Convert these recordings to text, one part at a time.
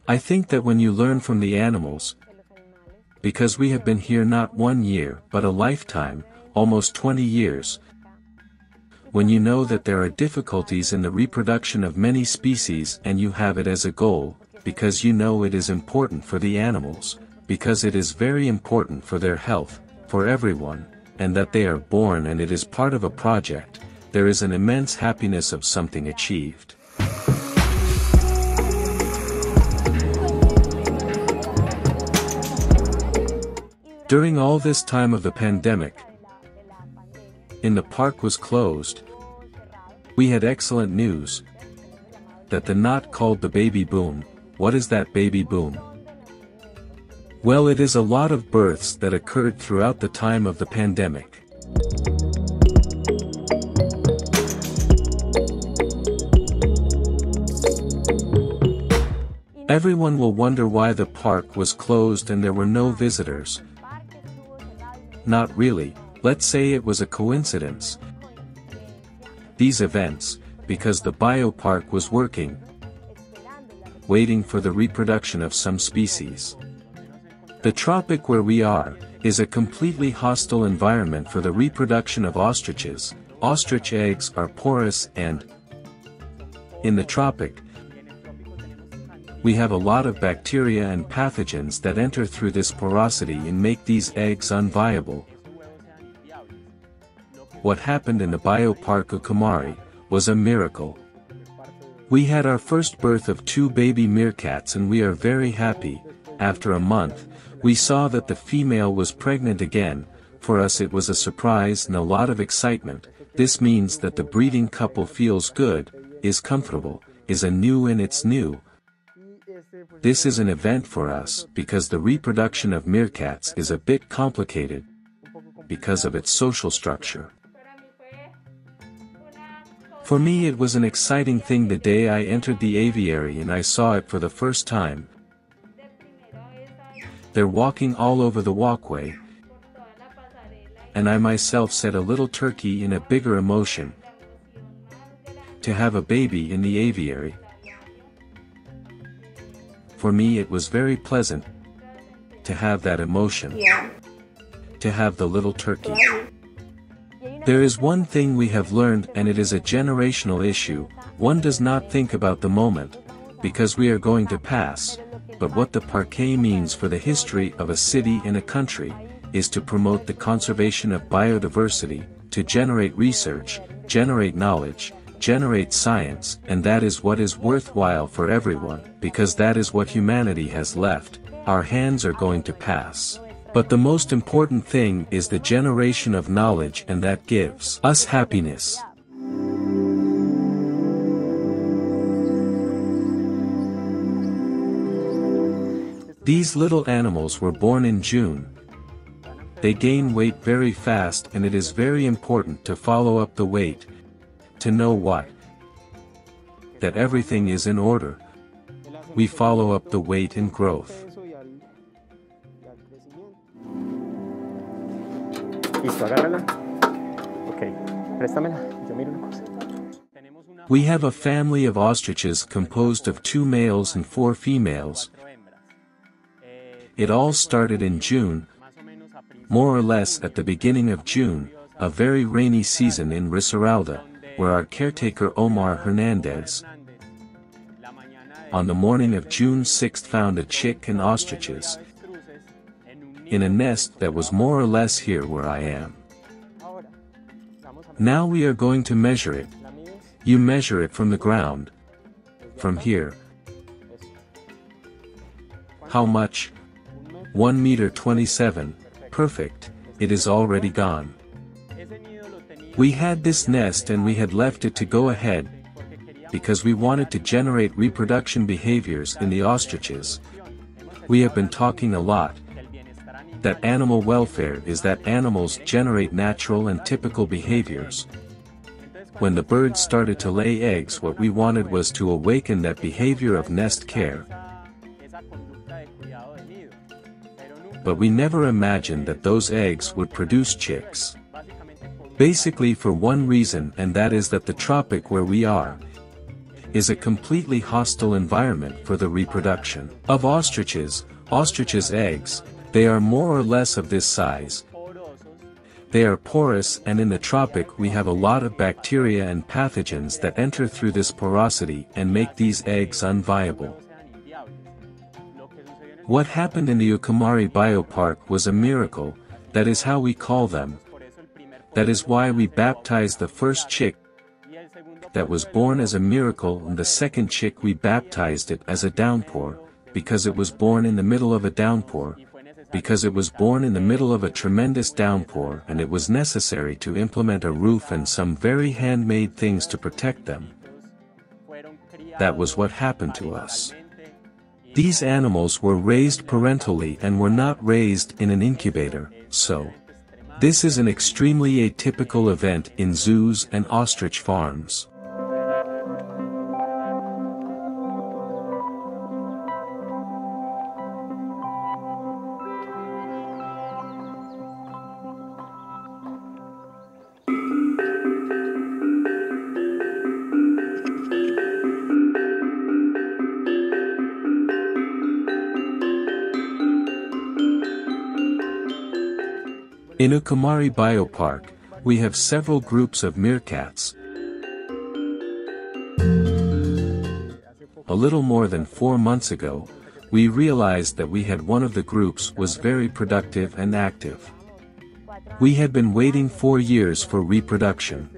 I think that when you learn from the animals, because we have been here not 1 year but a lifetime, almost 20 years, when you know that there are difficulties in the reproduction of many species and you have it as a goal, because you know it is important for the animals, because it is very important for their health, for everyone, and that they are born and it is part of a project, there is an immense happiness of something achieved. During all this time of the pandemic, the park was closed, we had excellent news. That the knot called the baby boom. What is that baby boom? Well, it is a lot of births that occurred throughout the time of the pandemic. Everyone will wonder why the park was closed and there were no visitors. Not really, let's say it was a coincidence. These events, because the Biopark was working, waiting for the reproduction of some species. The tropic where we are, is a completely hostile environment for the reproduction of ostriches. Ostrich eggs are porous and, in the tropic, we have a lot of bacteria and pathogens that enter through this porosity and make these eggs unviable. What happened in the Biopark Ukumari was a miracle. We had our first birth of 2 baby meerkats and we are very happy. After a month, we saw that the female was pregnant again. For us it was a surprise and a lot of excitement. This means that the breeding couple feels good, is comfortable, is new and it's new. This is an event for us because the reproduction of meerkats is a bit complicated because of its social structure. For me it was an exciting thing the day I entered the aviary and I saw it for the first time. They're walking all over the walkway, and I myself said a little turkey in a bigger emotion. To have a baby in the aviary. For me it was very pleasant to have that emotion. To have the little turkey. There is one thing we have learned and it is a generational issue. One does not think about the moment, because we are going to pass, but what the parquet means for the history of a city and a country, is to promote the conservation of biodiversity, to generate research, generate knowledge, generate science, and that is what is worthwhile for everyone, because that is what humanity has left. Our hands are going to pass. But the most important thing is the generation of knowledge, and that gives us happiness. These little animals were born in June. They gain weight very fast and it is very important to follow up the weight. To know what? That everything is in order. We follow up the weight and growth. We have a family of ostriches composed of 2 males and 4 females. It all started in June, more or less at the beginning of June, a very rainy season in Risaralda, where our caretaker Omar Hernandez, on the morning of June 6th found a chick and ostriches in a nest that was more or less here where I am. Now we are going to measure it. You measure it from the ground. From here. How much? 1.27 m. Perfect, it is already gone. We had this nest and we had left it to go ahead, because we wanted to generate reproduction behaviors in the ostriches. We have been talking a lot. That animal welfare is that animals generate natural and typical behaviors. when the birds started to lay eggs, what we wanted was to awaken that behavior of nest care. But we never imagined that those eggs would produce chicks. Basically for one reason, and that is that the tropic where we are is a completely hostile environment for the reproduction of ostriches. Ostriches' eggs, they are more or less of this size. They are porous, and in the tropic we have a lot of bacteria and pathogens that enter through this porosity and make these eggs unviable. What happened in the Ukumari Biopark was a miracle. That is how we call them. That is why we baptized the first chick that was born as a miracle, and the second chick we baptized it as a downpour, because it was born in the middle of a downpour, because it was born in the middle of a tremendous downpour, and it was necessary to implement a roof and some very handmade things to protect them. That was what happened to us. These animals were raised parentally and were not raised in an incubator, so this is an extremely atypical event in zoos and ostrich farms. In Ukumari Biopark, we have several groups of meerkats. A little more than 4 months ago, we realized that we had one of the groups was very productive and active. We had been waiting 4 years for reproduction.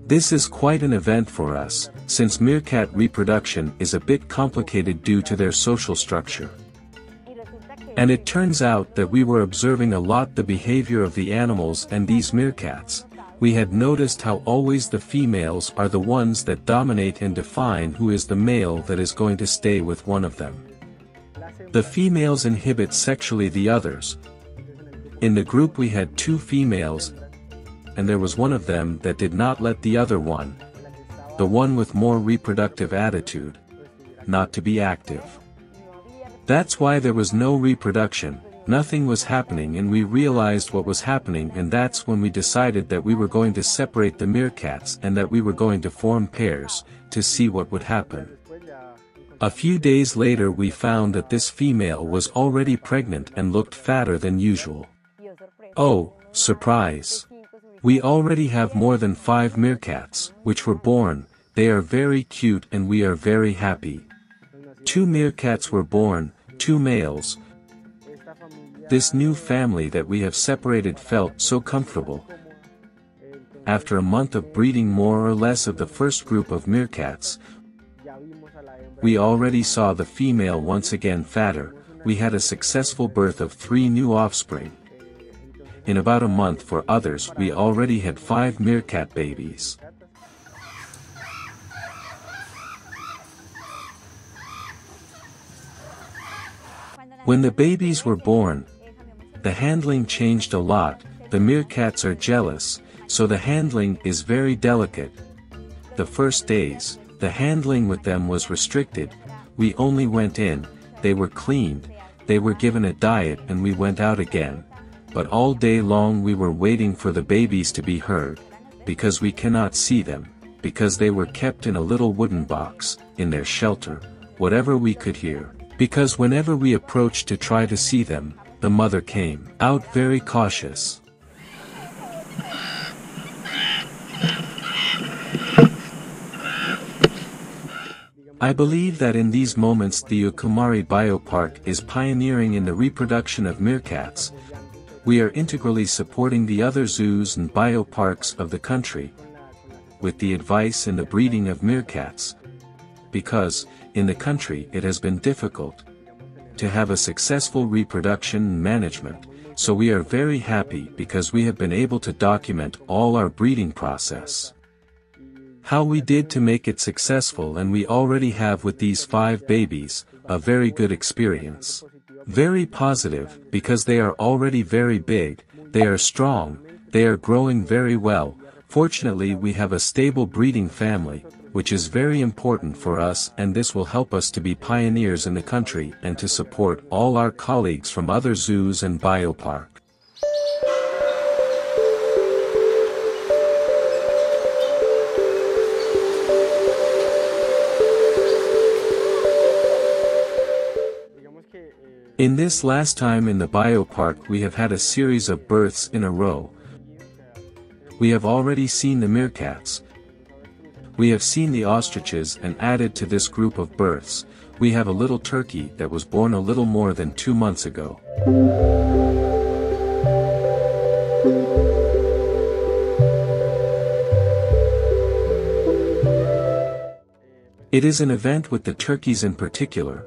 This is quite an event for us, since meerkat reproduction is a bit complicated due to their social structure. And it turns out that we were observing a lot the behavior of the animals and these meerkats. We had noticed how always the females are the ones that dominate and define who is the male that is going to stay with one of them. The females inhibit sexually the others. In the group we had 2 females, and there was one of them that did not let the other one, the one with more reproductive attitude, not to be active. That's why there was no reproduction, nothing was happening, and we realized what was happening, and that's when we decided that we were going to separate the meerkats and that we were going to form pairs, to see what would happen. A few days later we found that this female was already pregnant and looked fatter than usual. Oh, surprise! We already have more than 5 meerkats, which were born. They are very cute and we are very happy. 2 meerkats were born, 2 males. This new family that we have separated felt so comfortable. After a month of breeding more or less of the first group of meerkats, we already saw the female once again fatter. We had a successful birth of 3 new offspring. In about a month for others we already had 5 meerkat babies. When the babies were born, the handling changed a lot. The meerkats are jealous, so the handling is very delicate. The first days, the handling with them was restricted. We only went in, they were cleaned, they were given a diet, and we went out again. But all day long we were waiting for the babies to be heard, because we cannot see them, because they were kept in a little wooden box, in their shelter, whatever we could hear. Because whenever we approached to try to see them, the mother came out very cautious. I believe that in these moments the Ukumari Biopark is pioneering in the reproduction of meerkats. We are integrally supporting the other zoos and bioparks of the country with the advice and the breeding of meerkats. Because, in the country it has been difficult to have a successful reproduction and management, so we are very happy because we have been able to document all our breeding process. How we did to make it successful, and we already have with these 5 babies, a very good experience. Very positive, because they are already very big, they are strong, they are growing very well. Fortunately, we have a stable breeding family, which is very important for us, and this will help us to be pioneers in the country and to support all our colleagues from other zoos and Biopark. In this last time in the Biopark, we have had a series of births in a row. We have already seen the meerkats. We have seen the ostriches, and added to this group of births, we have a little turkey that was born a little more than 2 months ago. It is an event with the turkeys in particular.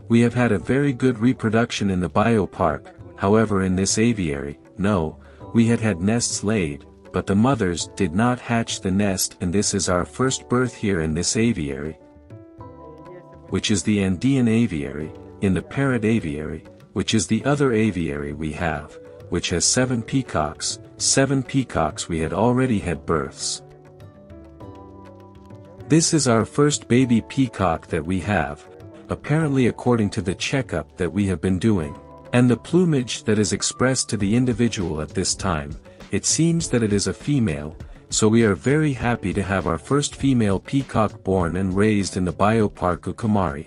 We have had a very good reproduction in the Biopark, however in this aviary, no, we had nests laid, but the mothers did not hatch the nest, and this is our first birth here in this aviary, which is the Andean aviary, in the parrot aviary, which is the other aviary we have, which has 7 peacocks. 7 peacocks we had already had births. This is our first baby peacock that we have, apparently according to the checkup that we have been doing, and the plumage that is expressed to the individual at this time, it seems that it is a female, so we are very happy to have our first female peacock born and raised in the Biopark Ukumari.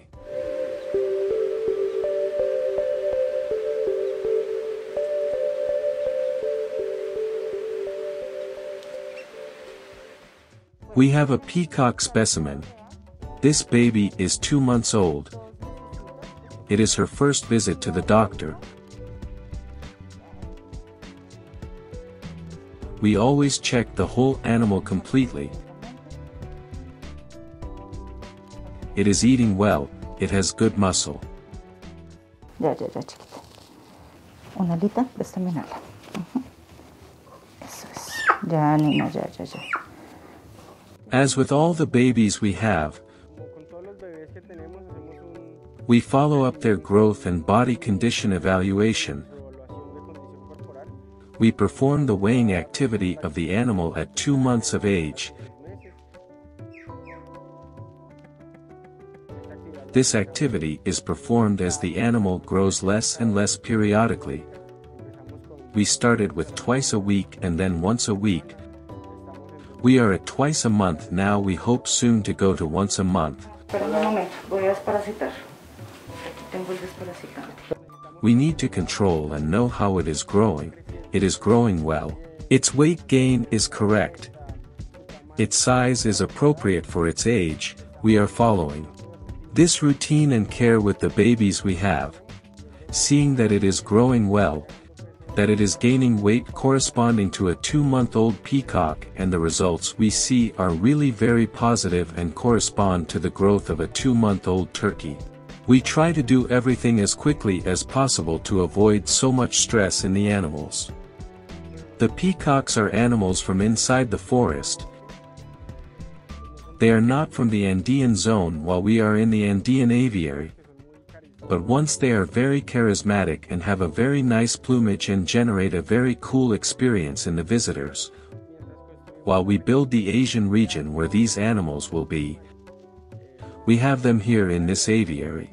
We have a peacock specimen. This baby is 2 months old. It is her first visit to the doctor. We always check the whole animal completely. It is eating well, it has good muscle. Ya, chiquita. Una alita, préstame un ala. Eso es. Ya, niña, ya. As with all the babies we have, we follow up their growth and body condition evaluation. We perform the weighing activity of the animal at 2 months of age. This activity is performed as the animal grows less and less periodically. We started with twice a week and then once a week. We are at twice a month now. We hope soon to go to once a month. We need to control and know how it is growing. It is growing well. Its weight gain is correct. Its size is appropriate for its age. We are following this routine and care with the babies we have. Seeing that it is growing well, that it is gaining weight corresponding to a 2-month-old peacock, and the results we see are really very positive and correspond to the growth of a 2-month-old turkey. We try to do everything as quickly as possible to avoid so much stress in the animals. The peacocks are animals from inside the forest. They are not from the Andean zone while we are in the Andean aviary. But once they are very charismatic and have a very nice plumage and generate a very cool experience in the visitors. While we build the Asian region where these animals will be, we have them here in this aviary.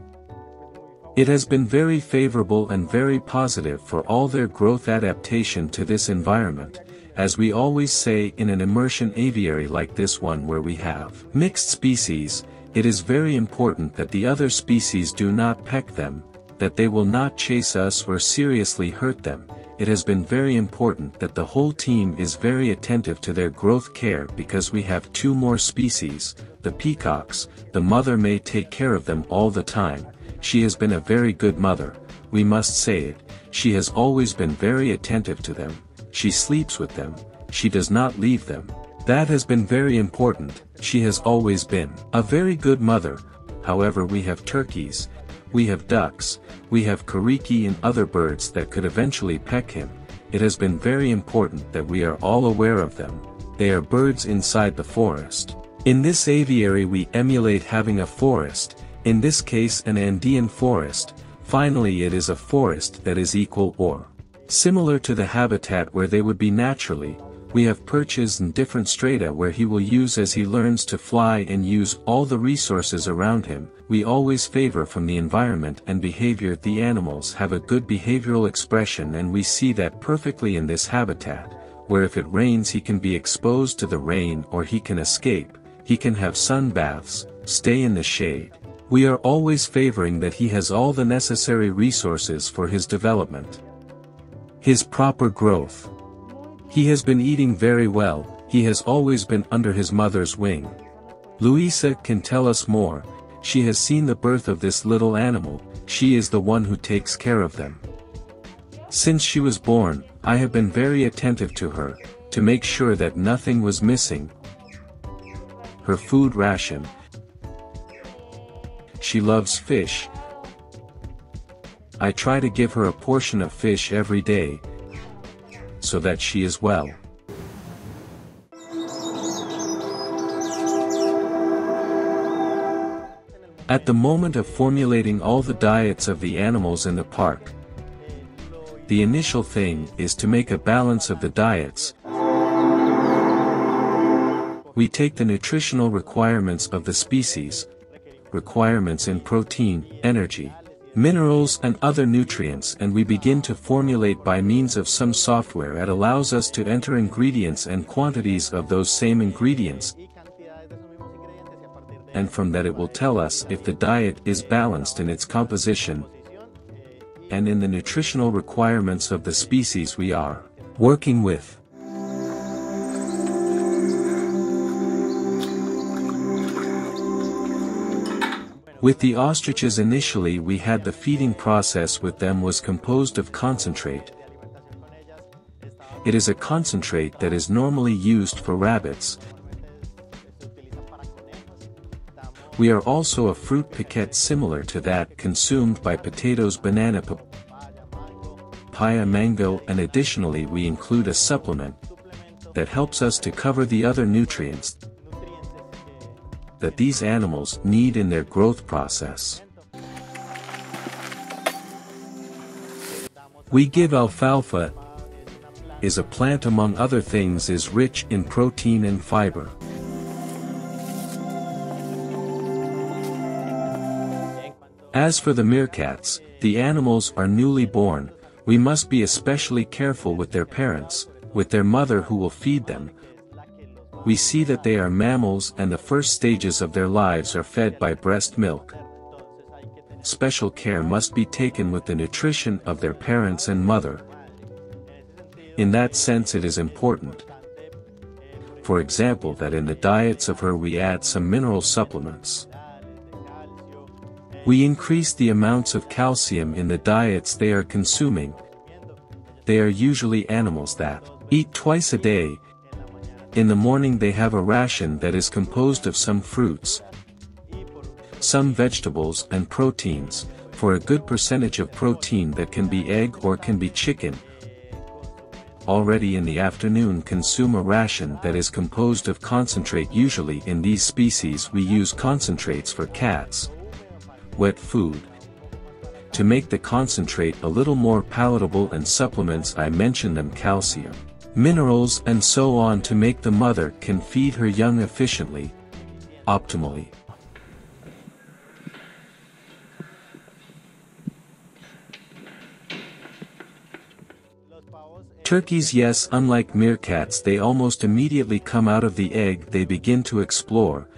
It has been very favorable and very positive for all their growth adaptation to this environment, as we always say in an immersion aviary like this one where we have mixed species. It is very important that the other species do not peck them, that they will not chase us or seriously hurt them. It has been very important that the whole team is very attentive to their growth care, because we have 2 more species, the peacocks. The mother may take care of them all the time. She has been a very good mother, we must say it. She has always been very attentive to them. She sleeps with them. She does not leave them. That has been very important. She has always been a very good mother. However, we have turkeys, we have ducks, we have kariki and other birds that could eventually peck him. It has been very important that we are all aware of them. They are birds inside the forest. In this aviary we emulate having a forest, in this case an Andean forest. Finally, it is a forest that is equal or similar to the habitat where they would be naturally. We have perches and different strata where he will use as he learns to fly and use all the resources around him. We always favor from the environment and behavior. The animals have a good behavioral expression, and we see that perfectly in this habitat, where if it rains he can be exposed to the rain or he can escape, he can have sun baths, stay in the shade. We are always favoring that he has all the necessary resources for his development. His proper growth. He has been eating very well, he has always been under his mother's wing. Luisa can tell us more. She has seen the birth of this little animal, she is the one who takes care of them. Since she was born, I have been very attentive to her, to make sure that nothing was missing. Her food ration. She loves fish. I try to give her a portion of fish every day, so that she is well. At the moment of formulating all the diets of the animals in the park, the initial thing is to make a balance of the diets. We take the nutritional requirements of the species, requirements in protein, energy, minerals and other nutrients, and we begin to formulate by means of some software that allows us to enter ingredients and quantities of those same ingredients, and from that it will tell us if the diet is balanced in its composition and in the nutritional requirements of the species we are working with. With the ostriches initially we had the feeding process with them was composed of concentrate. It is a concentrate that is normally used for rabbits. We are also a fruit piquette similar to that consumed by potatoes, banana, papaya, mango, and additionally we include a supplement that helps us to cover the other nutrients that these animals need in their growth process. We give alfalfa, is a plant among other things is rich in protein and fiber. As for the meerkats, the animals are newly born, we must be especially careful with their parents, with their mother who will feed them. We see that they are mammals and the first stages of their lives are fed by breast milk. Special care must be taken with the nutrition of their parents and mother. In that sense it is important, for example, that in the diets of her we add some mineral supplements. We increase the amounts of calcium in the diets they are consuming. They are usually animals that eat twice a day. In the morning they have a ration that is composed of some fruits, some vegetables and proteins, for a good percentage of protein that can be egg or can be chicken. Already in the afternoon consume a ration that is composed of concentrate. Usually in these species we use concentrates for cats. Wet food. To make the concentrate a little more palatable, and supplements I mention them: calcium, minerals and so on, to make the mother can feed her young efficiently, optimally. Turkeys, yes, unlike meerkats, they almost immediately come out of the egg, they begin to explore.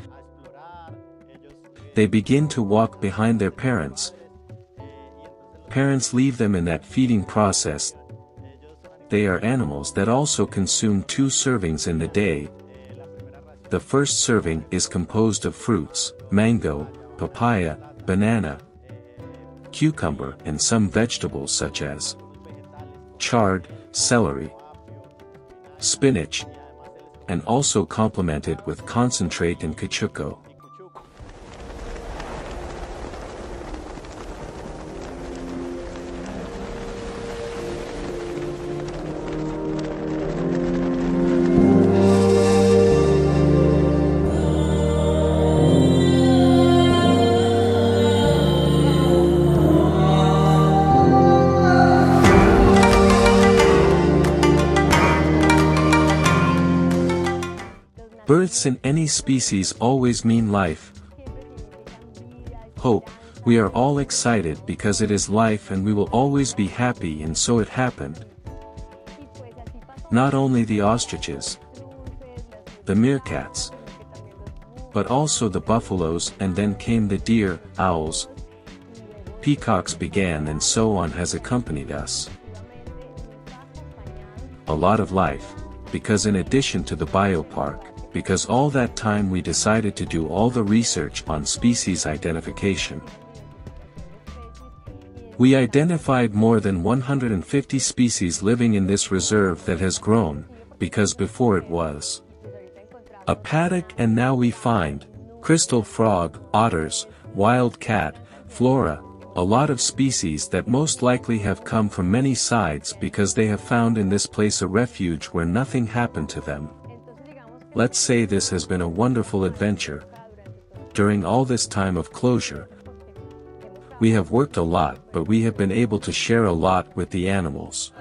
They begin to walk behind their parents. Parents leave them in that feeding process. They are animals that also consume 2 servings in the day. The first serving is composed of fruits, mango, papaya, banana, cucumber, and some vegetables such as chard, celery, spinach, and also complemented with concentrate and cachuco. births in any species always mean life, hope. We are all excited because it is life and we will always be happy, and so it happened. Not only the ostriches, the meerkats, but also the buffaloes, and then came the deer, owls, peacocks began, and so on has accompanied us. A lot of life, because in addition to the biopark, because all that time we decided to do all the research on species identification. We identified more than 150 species living in this reserve that has grown, because before it was a paddock, and now we find crystal frog, otters, wild cat, flora, a lot of species that most likely have come from many sides because they have found in this place a refuge where nothing happened to them. Let's say this has been a wonderful adventure. During all this time of closure, we have worked a lot, but we have been able to share a lot with the animals.